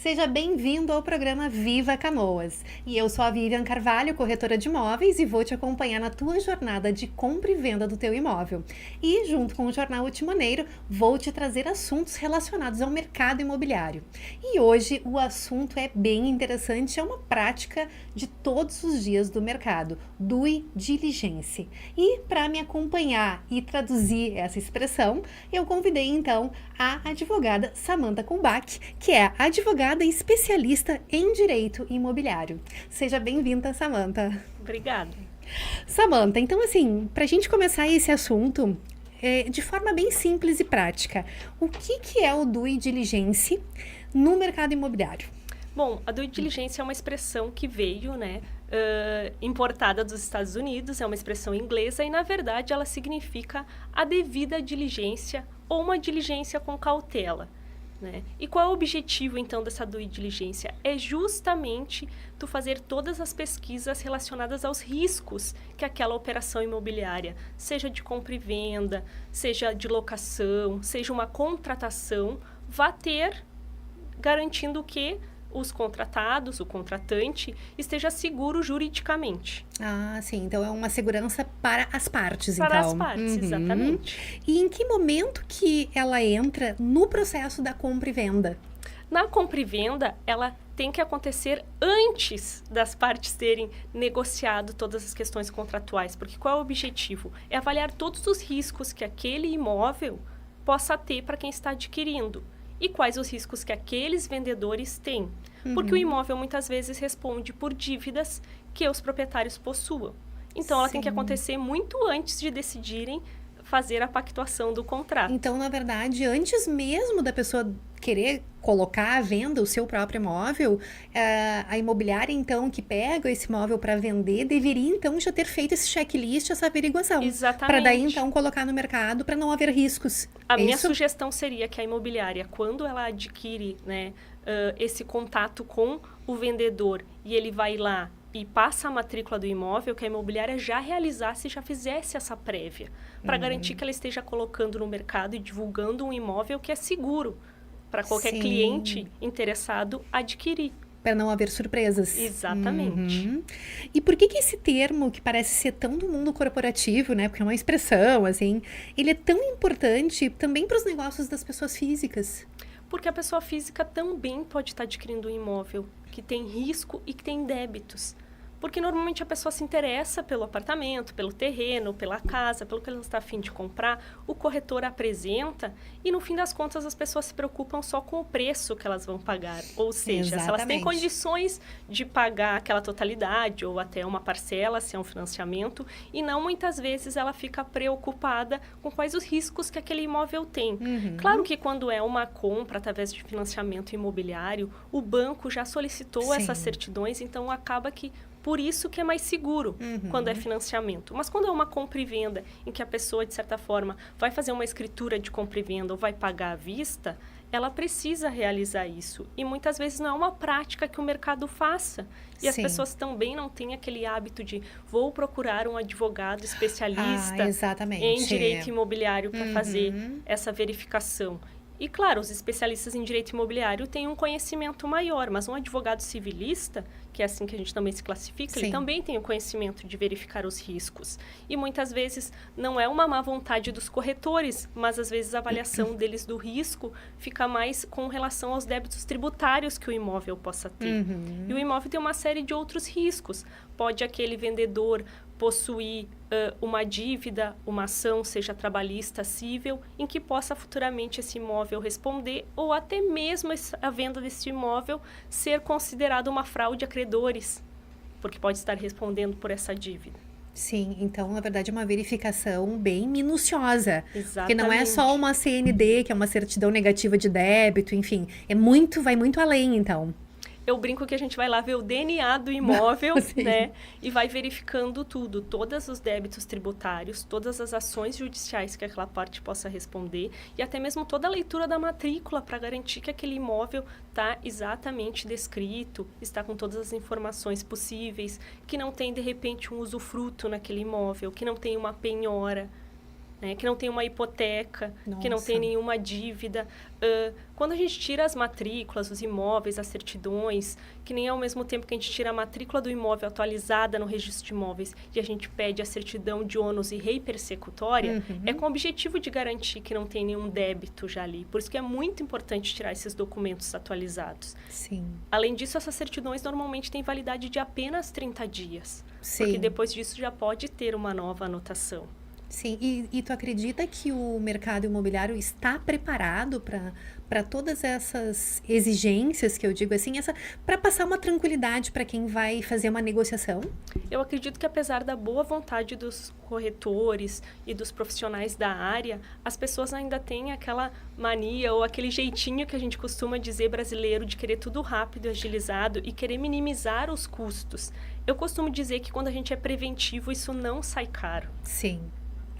Seja bem-vindo ao programa Viva Canoas. E eu sou a Vivian Carvalho, corretora de imóveis, e vou te acompanhar na tua jornada de compra e venda do teu imóvel. E, junto com o Jornal Ultimaneiro, vou te trazer assuntos relacionados ao mercado imobiliário. E hoje o assunto é bem interessante, é uma prática de todos os dias do mercado, due diligence. E para me acompanhar e traduzir essa expressão, eu convidei então a advogada Samantha Kumbach, que é advogada e especialista em direito imobiliário. Seja bem-vinda, Samantha. Obrigada. Samantha, então assim, para a gente começar esse assunto de forma bem simples e prática, o que é o due diligence no mercado imobiliário? Bom, a due diligence é uma expressão que veio, importada dos Estados Unidos, é uma expressão inglesa e, na verdade, ela significa a devida diligência ou uma diligência com cautela. Né? E qual é o objetivo, então, dessa due diligência? É justamente tu fazer todas as pesquisas relacionadas aos riscos que aquela operação imobiliária, seja de compra e venda, seja de locação, seja uma contratação, vá ter, garantindo que os contratados, o contratante, esteja seguro juridicamente. Ah, sim. Então, é uma segurança para as partes, Para então. as partes, exatamente. E em que momento que ela entra no processo da compra e venda? Na compra e venda, ela tem que acontecer antes das partes terem negociado todas as questões contratuais. Porque qual é o objetivo? É avaliar todos os riscos que aquele imóvel possa ter para quem está adquirindo. E quais os riscos que aqueles vendedores têm. Porque o imóvel muitas vezes responde por dívidas que os proprietários possuam. Então, ela tem que acontecer muito antes de decidirem fazer a pactuação do contrato. Então, na verdade, antes mesmo da pessoa querer colocar à venda o seu próprio imóvel, a imobiliária, então, que pega esse imóvel para vender, deveria, então, já ter feito esse checklist, essa averiguação. Exatamente. Para daí, então, colocar no mercado para não haver riscos. A minha sugestão seria que a imobiliária, quando ela adquire esse contato com o vendedor e ele vai lá e passa a matrícula do imóvel, que a imobiliária já realizasse e já fizesse essa prévia, para garantir que ela esteja colocando no mercado e divulgando um imóvel que é seguro para qualquer cliente interessado adquirir. Para não haver surpresas. Exatamente. E por que esse termo, que parece ser tão do mundo corporativo, né? Porque é uma expressão, assim, ele é tão importante também para os negócios das pessoas físicas? Porque a pessoa física também pode estar adquirindo um imóvel que tem risco e que tem débitos. Porque normalmente a pessoa se interessa pelo apartamento, pelo terreno, pela casa, pelo que ela está a fim de comprar, o corretor apresenta e no fim das contas as pessoas se preocupam só com o preço que elas vão pagar. Ou seja, se elas têm condições de pagar aquela totalidade ou até uma parcela, se é um financiamento, e não muitas vezes ela fica preocupada com quais os riscos que aquele imóvel tem. Claro que quando é uma compra através de financiamento imobiliário, o banco já solicitou essas certidões, então acaba que por isso que é mais seguro quando é financiamento. Mas quando é uma compra e venda, em que a pessoa, de certa forma, vai fazer uma escritura de compra e venda ou vai pagar à vista, ela precisa realizar isso. E muitas vezes não é uma prática que o mercado faça. E as pessoas também não têm aquele hábito de vou procurar um advogado especialista em direito imobiliário para fazer essa verificação. E, claro, os especialistas em direito imobiliário têm um conhecimento maior, mas um advogado civilista, que é assim que a gente também se classifica, ele também tem o conhecimento de verificar os riscos. E muitas vezes não é uma má vontade dos corretores, mas às vezes a avaliação deles do risco fica mais com relação aos débitos tributários que o imóvel possa ter. E o imóvel tem uma série de outros riscos. Pode aquele vendedor possuir uma dívida, uma ação, seja trabalhista, cível, em que possa futuramente esse imóvel responder, ou até mesmo a venda desse imóvel ser considerada uma fraude a credores, porque pode estar respondendo por essa dívida. Sim, então, na verdade, é uma verificação bem minuciosa. Exatamente. Porque não é só uma CND, que é uma certidão negativa de débito, enfim. Vai muito além, então. Eu brinco que a gente vai lá ver o DNA do imóvel, né? E vai verificando tudo, todos os débitos tributários, todas as ações judiciais que aquela parte possa responder e até mesmo toda a leitura da matrícula para garantir que aquele imóvel está exatamente descrito, está com todas as informações possíveis, que não tem, de repente, um usufruto naquele imóvel, que não tem uma penhora. né? Que não tem uma hipoteca, que não tem Nossa. nenhuma dívida. Quando a gente tira as matrículas, os imóveis, as certidões, que nem ao mesmo tempo que a gente tira a matrícula do imóvel atualizada no registro de imóveis e a gente pede a certidão de ônus e rei persecutória, é com o objetivo de garantir que não tem nenhum débito já ali. Por isso que é muito importante tirar esses documentos atualizados. Sim. Além disso, essas certidões normalmente têm validade de apenas 30 dias. Sim. Porque depois disso já pode ter uma nova anotação. Sim, e tu acredita que o mercado imobiliário está preparado para todas essas exigências que eu digo assim, para passar uma tranquilidade para quem vai fazer uma negociação? Eu acredito que apesar da boa vontade dos corretores e dos profissionais da área, as pessoas ainda têm aquela mania ou aquele jeitinho que a gente costuma dizer brasileiro de querer tudo rápido, agilizado e querer minimizar os custos. Eu costumo dizer que quando a gente é preventivo, isso não sai caro. Sim.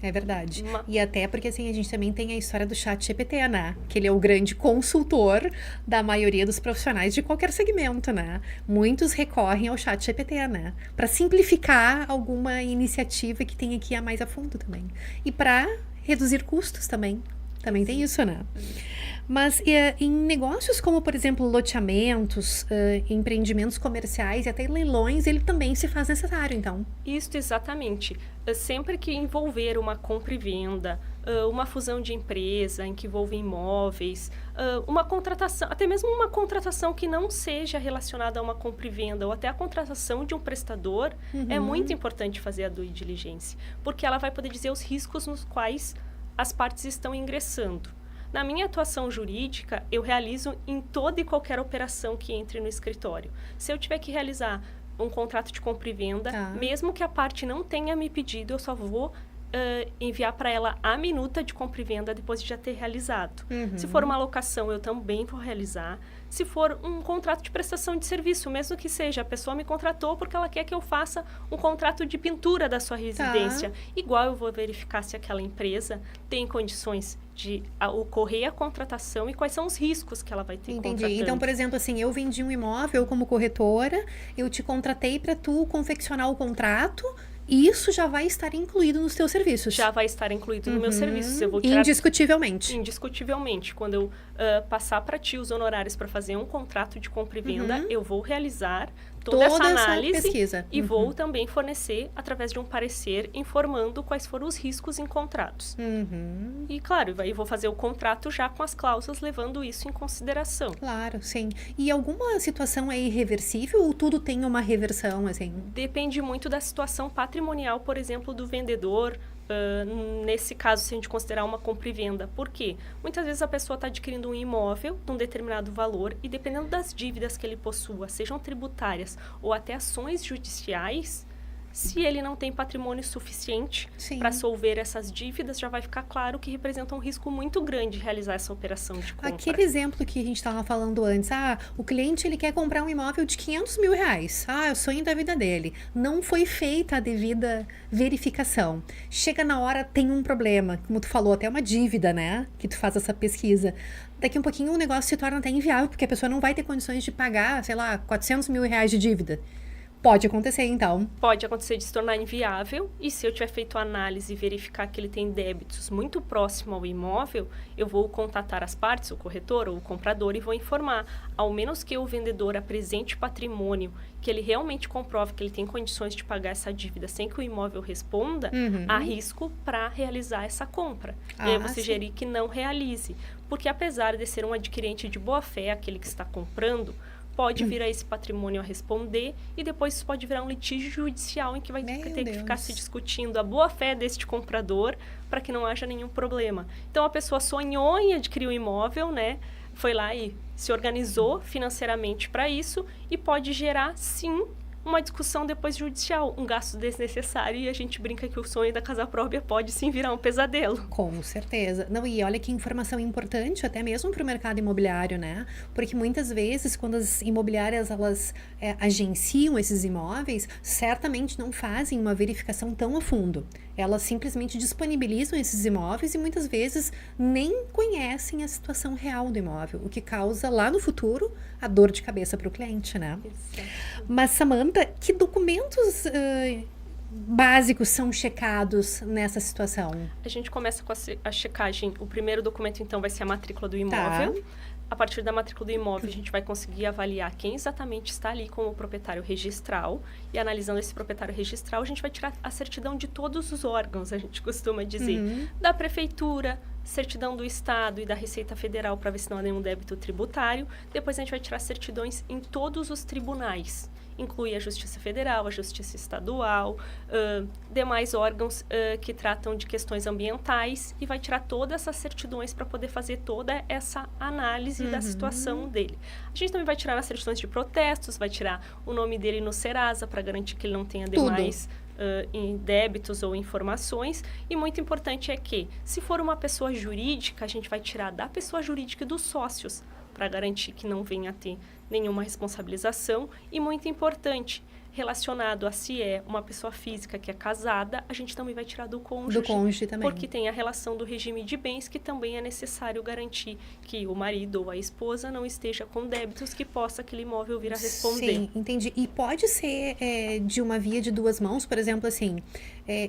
É verdade. E até porque, assim, a gente também tem a história do ChatGPT, né? Que ele é o grande consultor da maioria dos profissionais de qualquer segmento, né? Muitos recorrem ao ChatGPT, né? Para simplificar alguma iniciativa que tenha que ir mais a fundo também. E para reduzir custos também. Também tem isso, né? Mas em negócios como, por exemplo, loteamentos, empreendimentos comerciais e até leilões, ele também se faz necessário, então. Isso, exatamente. Sempre que envolver uma compra e venda, uma fusão de empresa em que envolve imóveis, uma contratação, até mesmo uma contratação que não seja relacionada a uma compra e venda, ou até a contratação de um prestador, é muito importante fazer a due diligence, porque ela vai poder dizer os riscos nos quais as partes estão ingressando. Na minha atuação jurídica, eu realizo em toda e qualquer operação que entre no escritório. Se eu tiver que realizar um contrato de compra e venda, mesmo que a parte não tenha me pedido, eu só vou enviar para ela a minuta de compra e venda depois de já ter realizado. Se for uma locação, eu também vou realizar. Se for um contrato de prestação de serviço, mesmo que seja, a pessoa me contratou porque ela quer que eu faça um contrato de pintura da sua residência. Igual eu vou verificar se aquela empresa tem condições de ocorrer a contratação e quais são os riscos que ela vai ter. Entendi. Então, por exemplo, assim, eu vendi um imóvel como corretora, eu te contratei para tu confeccionar o contrato. E isso já vai estar incluído nos teus serviços. Já vai estar incluído nos meus serviços. Eu vou tirar... Indiscutivelmente. Indiscutivelmente. Quando eu passar para ti os honorários para fazer um contrato de compra e venda, eu vou realizar toda essa análise pesquisa. E vou também fornecer, através de um parecer, informando quais foram os riscos encontrados. E, claro, eu vou fazer o contrato já com as cláusulas, levando isso em consideração. Claro, sim. E alguma situação é irreversível ou tudo tem uma reversão, assim? Depende muito da situação patrimonial, por exemplo, do vendedor. Nesse caso, se a gente considerar uma compra e venda. Por quê? Muitas vezes a pessoa está adquirindo um imóvel de um determinado valor e dependendo das dívidas que ele possua, sejam tributárias ou até ações judiciais, se ele não tem patrimônio suficiente para solver essas dívidas, já vai ficar claro que representa um risco muito grande realizar essa operação de compra. Aquele exemplo que a gente estava falando antes, o cliente ele quer comprar um imóvel de 500 mil reais. É o sonho da vida dele. Não foi feita a devida verificação. Chega na hora, tem um problema. Como tu falou, até uma dívida, né? Que tu faz essa pesquisa. Daqui um pouquinho o negócio se torna até inviável, porque a pessoa não vai ter condições de pagar, sei lá, 400 mil reais de dívida. Pode acontecer, então. Pode acontecer de se tornar inviável e se eu tiver feito a análise e verificar que ele tem débitos muito próximo ao imóvel, eu vou contatar as partes, o corretor ou o comprador, e vou informar. Ao menos que o vendedor apresente patrimônio, que ele realmente comprove que ele tem condições de pagar essa dívida sem que o imóvel responda, há risco para realizar essa compra. E aí eu vou sugerir que não realize. Porque apesar de ser um adquirente de boa fé, aquele que está comprando, pode vir a esse patrimônio a responder e depois isso pode virar um litígio judicial em que vai ter que ficar se discutindo a boa-fé deste comprador para que não haja nenhum problema. Então, a pessoa sonhou em adquirir um imóvel, né? Foi lá e se organizou financeiramente para isso e pode gerar, sim, uma discussão depois judicial, um gasto desnecessário, e a gente brinca que o sonho da casa própria pode sim virar um pesadelo. Com certeza. Não, e olha que informação importante, até mesmo para o mercado imobiliário, né? Porque muitas vezes, quando as imobiliárias, elas agenciam esses imóveis, certamente não fazem uma verificação tão a fundo. Elas simplesmente disponibilizam esses imóveis e muitas vezes nem conhecem a situação real do imóvel, o que causa lá no futuro a dor de cabeça para o cliente, né? Exato. Mas, Samantha, que documentos básicos são checados nessa situação? A gente começa com a checagem. O primeiro documento, então, vai ser a matrícula do imóvel. Tá. A partir da matrícula do imóvel, a gente vai conseguir avaliar quem exatamente está ali como proprietário registral. E analisando esse proprietário registral, a gente vai tirar a certidão de todos os órgãos, a gente costuma dizer. Da prefeitura, certidão do Estado e da Receita Federal, para ver se não há nenhum débito tributário. Depois a gente vai tirar certidões em todos os tribunais. Inclui a Justiça Federal, a Justiça Estadual, demais órgãos que tratam de questões ambientais, e vai tirar todas essas certidões para poder fazer toda essa análise da situação dele. A gente também vai tirar as certidões de protestos, vai tirar o nome dele no Serasa para garantir que ele não tenha demais em débitos ou informações. E muito importante é que, se for uma pessoa jurídica, a gente vai tirar da pessoa jurídica e dos sócios, para garantir que não venha a ter nenhuma responsabilização. E muito importante, relacionado a se é uma pessoa física que é casada, a gente também vai tirar do cônjuge. Do cônjuge também. Porque tem a relação do regime de bens, que também é necessário garantir que o marido ou a esposa não esteja com débitos que possa aquele imóvel vir a responder. Sim, entendi. E pode ser de uma via de duas mãos, por exemplo, assim,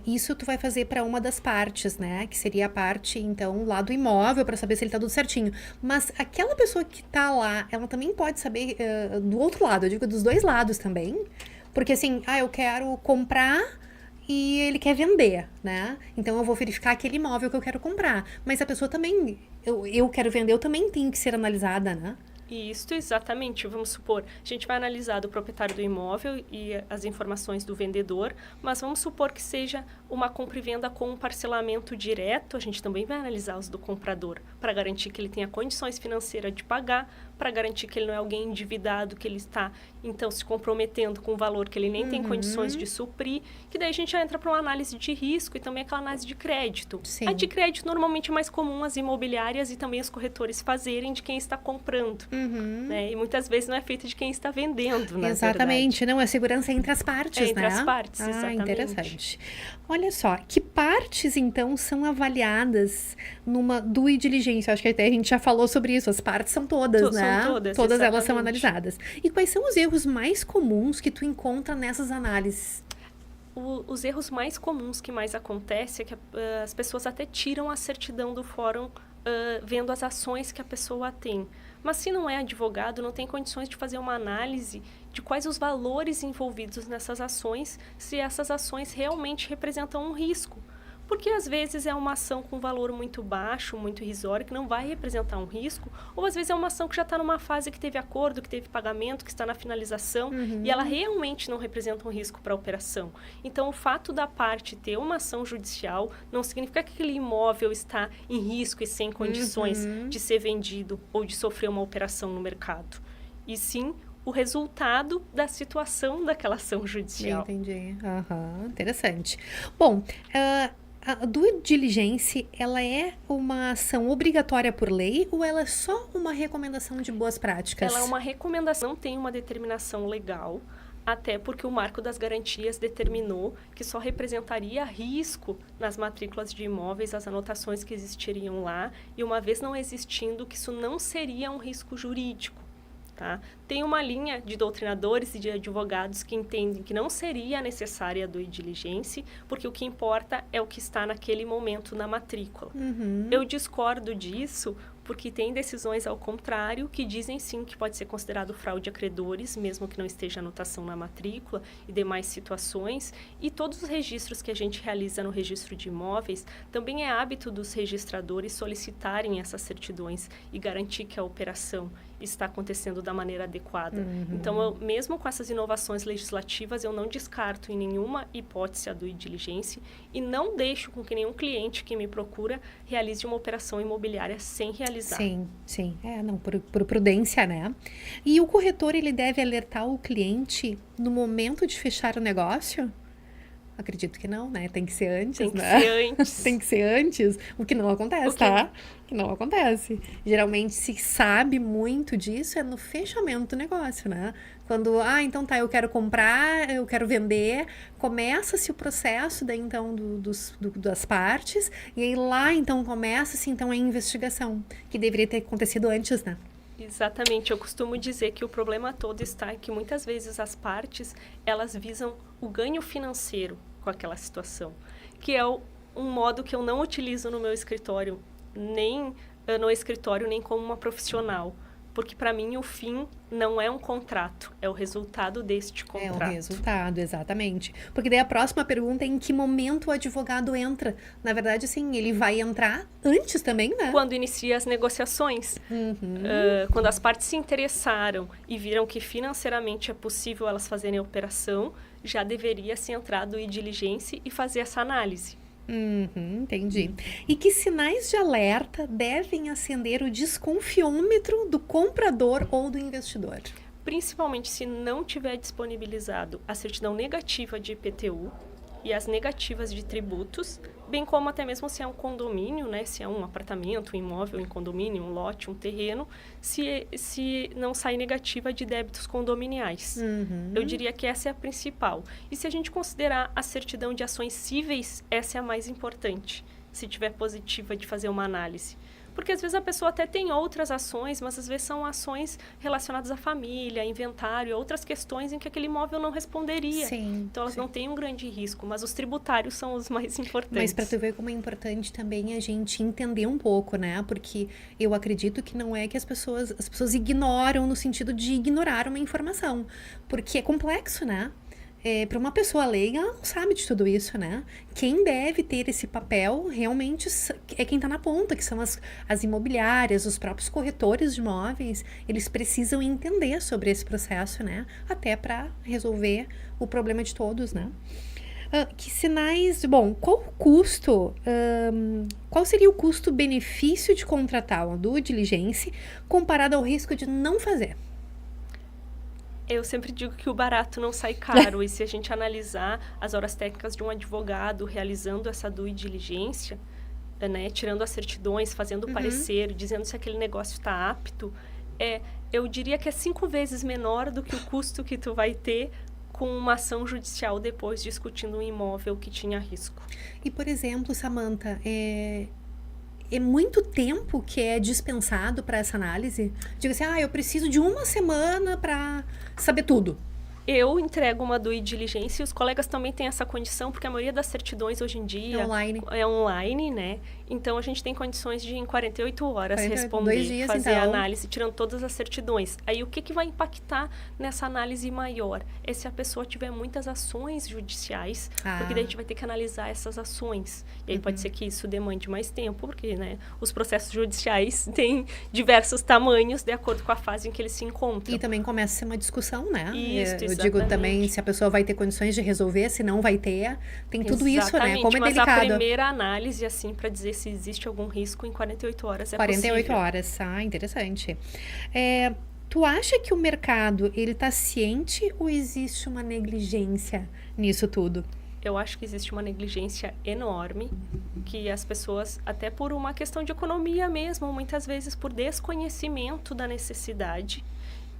isso tu vai fazer para uma das partes, né? Que seria a parte, então, lá do imóvel, para saber se ele tá tudo certinho. Mas aquela pessoa que tá lá, ela também pode saber do outro lado, eu digo dos dois lados também. Porque assim, eu quero comprar e ele quer vender, né? Então eu vou verificar aquele imóvel que eu quero comprar. Mas a pessoa também, eu quero vender, eu também tenho que ser analisada, né? Isso, exatamente. Vamos supor, a gente vai analisar do proprietário do imóvel e as informações do vendedor, mas vamos supor que seja uma compra e venda com um parcelamento direto, a gente também vai analisar os do comprador, para garantir que ele tenha condições financeiras de pagar, para garantir que ele não é alguém endividado, que ele está, então, se comprometendo com um valor que ele nem tem condições de suprir, que daí a gente já entra para uma análise de risco e também aquela análise de crédito. Sim. A de crédito normalmente é mais comum as imobiliárias e também os corretores fazerem de quem está comprando. Né? E muitas vezes não é feita de quem está vendendo, na Exatamente, verdade. não, é segurança entre as partes, Entre né? as partes, exatamente. Interessante. Olha só, que partes, então, são avaliadas numa due diligência? Acho que até a gente já falou sobre isso, as partes são todas, né? São todas, todas elas são exatamente. analisadas. E quais são os erros mais comuns que tu encontra nessas análises? Os erros mais comuns que mais acontecem é que as pessoas até tiram a certidão do fórum vendo as ações que a pessoa tem. Mas se não é advogado, não tem condições de fazer uma análise de quais os valores envolvidos nessas ações, se essas ações realmente representam um risco. Porque às vezes é uma ação com valor muito baixo, muito irrisório, que não vai representar um risco, ou às vezes é uma ação que já está numa fase que teve acordo, que teve pagamento, que está na finalização, e ela realmente não representa um risco para a operação. Então, o fato da parte ter uma ação judicial não significa que aquele imóvel está em risco e sem condições de ser vendido ou de sofrer uma operação no mercado. E sim, o resultado da situação daquela ação judicial. Entendi. Interessante. Bom, a due diligence, ela é uma ação obrigatória por lei ou ela é só uma recomendação de boas práticas? Ela é uma recomendação, não tem uma determinação legal, até porque o Marco das Garantias determinou que só representaria risco nas matrículas de imóveis as anotações que existiriam lá, e uma vez não existindo, que isso não seria um risco jurídico. Tá? Tem uma linha de doutrinadores e de advogados que entendem que não seria necessária a due diligence, porque o que importa é o que está naquele momento na matrícula. Eu discordo disso, porque tem decisões ao contrário que dizem sim que pode ser considerado fraude a credores, mesmo que não esteja anotação na matrícula e demais situações. E todos os registros que a gente realiza no registro de imóveis, também é hábito dos registradores solicitarem essas certidões e garantir que a operação está acontecendo da maneira adequada. Então, mesmo com essas inovações legislativas, eu não descarto em nenhuma hipótese a due diligence e não deixo com que nenhum cliente que me procura realize uma operação imobiliária sem realizar. Sim. Não, por prudência, né? E o corretor, ele deve alertar o cliente no momento de fechar o negócio? Acredito que não, né? Tem que ser antes, Tem que né? ser antes. Tem que ser antes, o que não acontece, tá? O que não acontece. Geralmente se sabe muito disso é no fechamento do negócio, né? Quando, então tá, eu quero comprar, eu quero vender, começa-se o processo daí então das partes, e aí lá então começa-se então a investigação, que deveria ter acontecido antes, né? Exatamente, eu costumo dizer que o problema todo está em que muitas vezes as partes, elas visam o ganho financeiro com aquela situação, que é um modo que eu não utilizo no meu escritório, nem como uma profissional. Porque, para mim, o fim não é um contrato, é o resultado deste contrato. É o resultado, exatamente. Porque daí a próxima pergunta é em que momento o advogado entra. Na verdade, sim, ele vai entrar antes também, né? Quando inicia as negociações. Quando as partes se interessaram e viram que financeiramente é possível elas fazerem a operação, já deveria se entrar do diligência e fazer essa análise. Entendi. E que sinais de alerta devem acender o desconfiômetro do comprador ou do investidor? Principalmente se não tiver disponibilizado a certidão negativa de IPTU e as negativas de tributos, bem como até mesmo se é um condomínio, né, se é um apartamento, um imóvel em condomínio, um lote, um terreno, se não sair negativa de débitos condominiais. Eu diria que essa é a principal. E se a gente considerar a certidão de ações cíveis, essa é a mais importante, se tiver positiva de fazer uma análise. Porque às vezes a pessoa até tem outras ações, mas às vezes são ações relacionadas à família, inventário, outras questões em que aquele imóvel não responderia. Sim, então elas não têm um grande risco, mas os tributários são os mais importantes. Mas para tu ver como é importante também a gente entender um pouco, né? Porque eu acredito que não é que as pessoas ignoram no sentido de ignorar uma informação. Porque é complexo, né? Para uma pessoa leiga, ela não sabe de tudo isso, né? Quem deve ter esse papel realmente é quem está na ponta, que são as imobiliárias, os próprios corretores de imóveis. Eles precisam entender sobre esse processo, né? Até para resolver o problema de todos, né? Que sinais... Bom, qual seria o custo-benefício de contratar uma due diligence comparado ao risco de não fazer? Eu sempre digo que o barato não sai caro. E se a gente analisar as horas técnicas de um advogado realizando essa due diligência, né, tirando as certidões, fazendo o parecer, dizendo se aquele negócio está apto, eu diria que é 5 vezes menor do que o custo que tu vai ter com uma ação judicial depois discutindo um imóvel que tinha risco. E, por exemplo, Samantha, é muito tempo que é dispensado para essa análise? Diga assim, eu preciso de 1 semana para saber tudo. Eu entrego uma due diligência e os colegas também têm essa condição, porque a maioria das certidões hoje em dia é online, né? Então, a gente tem condições de, em 48 horas, responder, 2 dias, fazer a análise, tirando todas as certidões. Aí, o que vai impactar nessa análise maior? É se a pessoa tiver muitas ações judiciais, porque daí a gente vai ter que analisar essas ações. E aí, pode ser que isso demande mais tempo, porque, né, os processos judiciais têm diversos tamanhos de acordo com a fase em que eles se encontram. E também começa a ser uma discussão, né? Isso, eu digo também se a pessoa vai ter condições de resolver, se não vai ter. Tem tudo isso, né? Como é mas delicado. A primeira análise, assim, para dizer se existe algum risco em 48 horas 48 possível. horas, interessante. Tu acha que o mercado, ele tá ciente ou existe uma negligência nisso tudo? Eu acho que existe uma negligência enorme, que as pessoas, até por uma questão de economia mesmo, muitas vezes por desconhecimento da necessidade,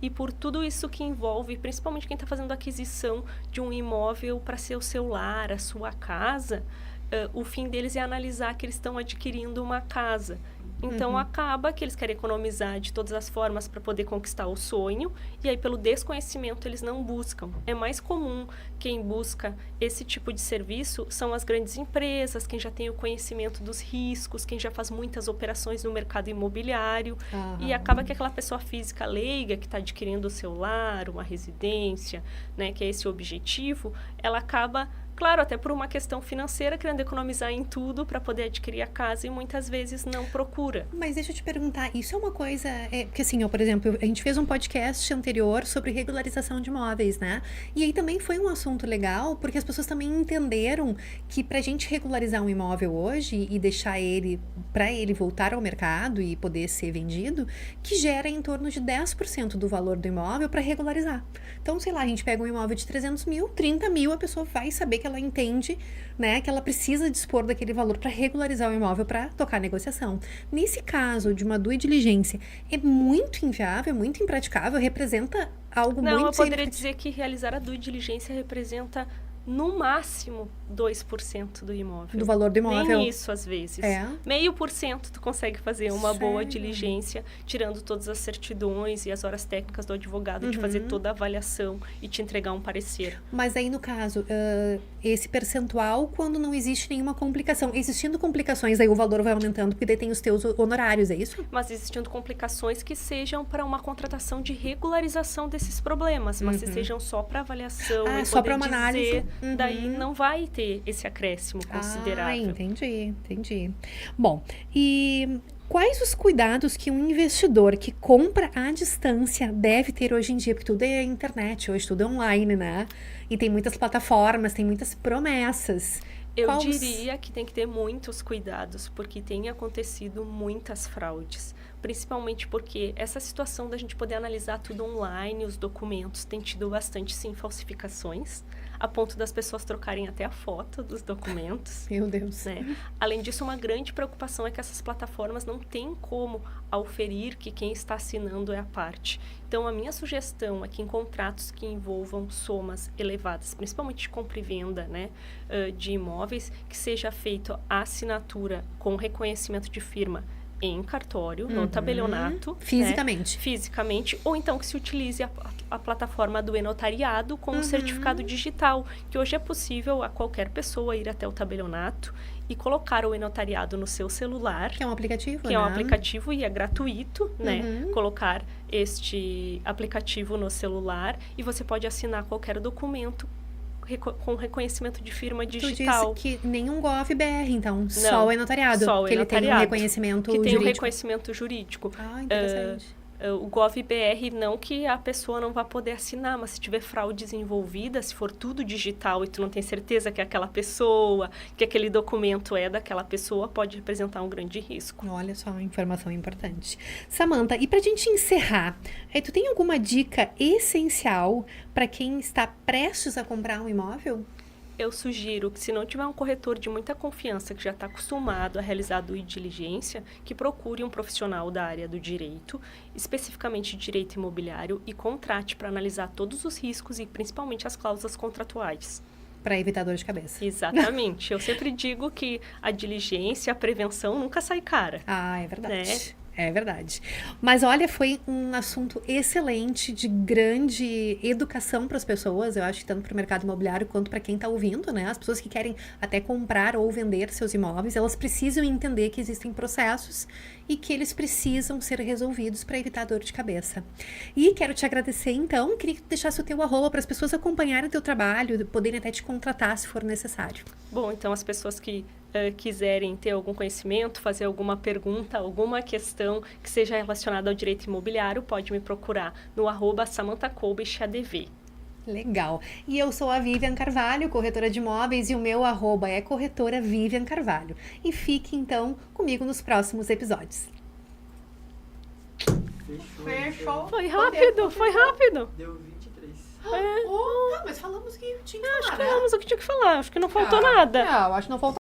e por tudo isso que envolve, principalmente quem está fazendo a aquisição de um imóvel para ser o seu lar, a sua casa, o fim deles é analisar que eles estão adquirindo uma casa. Então, acaba que eles querem economizar de todas as formas para poder conquistar o sonho, e aí, pelo desconhecimento, eles não buscam. É mais comum quem busca esse tipo de serviço são as grandes empresas, quem já tem o conhecimento dos riscos, quem já faz muitas operações no mercado imobiliário, e acaba que aquela pessoa física leiga que está adquirindo o seu lar, uma residência, né, que é esse o objetivo, ela acaba... Claro, até por uma questão financeira, querendo economizar em tudo para poder adquirir a casa e muitas vezes não procura. Mas deixa eu te perguntar, isso é uma coisa... Porque assim, por exemplo, a gente fez um podcast anterior sobre regularização de imóveis, né? E aí também foi um assunto legal, porque as pessoas também entenderam que pra gente regularizar um imóvel hoje e deixar para ele voltar ao mercado e poder ser vendido, que gera em torno de 10% do valor do imóvel para regularizar. Então, sei lá, a gente pega um imóvel de 300 mil, 30 mil, a pessoa vai saber que ela entende, né, que ela precisa dispor daquele valor para regularizar o imóvel, para tocar a negociação. Nesse caso de uma due diligência, é muito inviável, muito impraticável, representa algo muito... Não, eu poderia dizer que realizar a due diligência representa, no máximo, 2% do imóvel. Do valor do imóvel. Nem isso, às vezes. É. 0,5% tu consegue fazer uma boa Sério? diligência, tirando todas as certidões e as horas técnicas do advogado, de fazer toda a avaliação e te entregar um parecer. Mas aí, no caso, esse percentual, quando não existe nenhuma complicação. Existindo complicações, aí o valor vai aumentando, porque daí tem os teus honorários, é isso? Mas existindo complicações que sejam para uma contratação de regularização desses problemas, mas se sejam só para avaliação e só poder para uma análise. dizer, daí não vai ter esse acréscimo considerável. Entendi. Bom, e quais os cuidados que um investidor que compra à distância deve ter hoje em dia? Porque tudo é internet, hoje tudo é online, né? E tem muitas plataformas, tem muitas promessas. Eu diria que tem que ter muitos cuidados, porque tem acontecido muitas fraudes. Principalmente porque essa situação da gente poder analisar tudo online, os documentos, tem tido bastante, sim, falsificações, a ponto das pessoas trocarem até a foto dos documentos. Meu Deus. Né? Além disso, uma grande preocupação é que essas plataformas não têm como auferir que quem está assinando é a parte. Então, a minha sugestão é que em contratos que envolvam somas elevadas, principalmente de compra e venda, né, de imóveis, que seja feita a assinatura com reconhecimento de firma em cartório, no tabelionato. Fisicamente. Né? Fisicamente. Ou então que se utilize a plataforma do e-notariado com um certificado digital, que hoje é possível a qualquer pessoa ir até o tabelionato e colocar o e-notariado no seu celular. Que é um aplicativo, que é um aplicativo e é gratuito, né? Colocar este aplicativo no celular e você pode assinar qualquer documento com reconhecimento de firma digital. Tu disse que nenhum GovBR, então, Não, só o e-notariado. só o que ele tem um e-notariado, reconhecimento que tem jurídico. um reconhecimento jurídico. Ah, interessante. O GovBR, não que a pessoa não vá poder assinar, mas se tiver fraudes envolvidas, se for tudo digital e tu não tem certeza que é aquela pessoa, que aquele documento é daquela pessoa, pode representar um grande risco. Olha só, uma informação importante. Samantha, e pra gente encerrar, tu tem alguma dica essencial para quem está prestes a comprar um imóvel? Eu sugiro que, se não tiver um corretor de muita confiança que já está acostumado a realizar a due diligência, que procure um profissional da área do direito, especificamente direito imobiliário, e contrate para analisar todos os riscos e principalmente as cláusulas contratuais. Para evitar dor de cabeça. Exatamente. Eu sempre digo que a diligência, a prevenção nunca sai cara. Ah, é verdade. Né? É verdade. Mas olha, foi um assunto excelente, de grande educação para as pessoas, eu acho que tanto para o mercado imobiliário quanto para quem está ouvindo, né? As pessoas que querem até comprar ou vender seus imóveis, elas precisam entender que existem processos e que eles precisam ser resolvidos para evitar dor de cabeça. E quero te agradecer, então, queria que tu deixasse o teu @, para as pessoas acompanharem o teu trabalho, poderem até te contratar se for necessário. Bom, então as pessoas que quiserem ter algum conhecimento, fazer alguma pergunta, alguma questão que seja relacionada ao direito imobiliário, pode me procurar no @SamanthaCoubichdv. Legal. E eu sou a Vivian Carvalho, corretora de imóveis, e o meu @ é corretora Vivian Carvalho. E fique, então, comigo nos próximos episódios. Fechou. Foi rápido, foi rápido. Deu 23. Mas falamos que tinha que Acho falar, que né? falamos o que tinha que falar, acho que não faltou nada. Não, acho que não faltou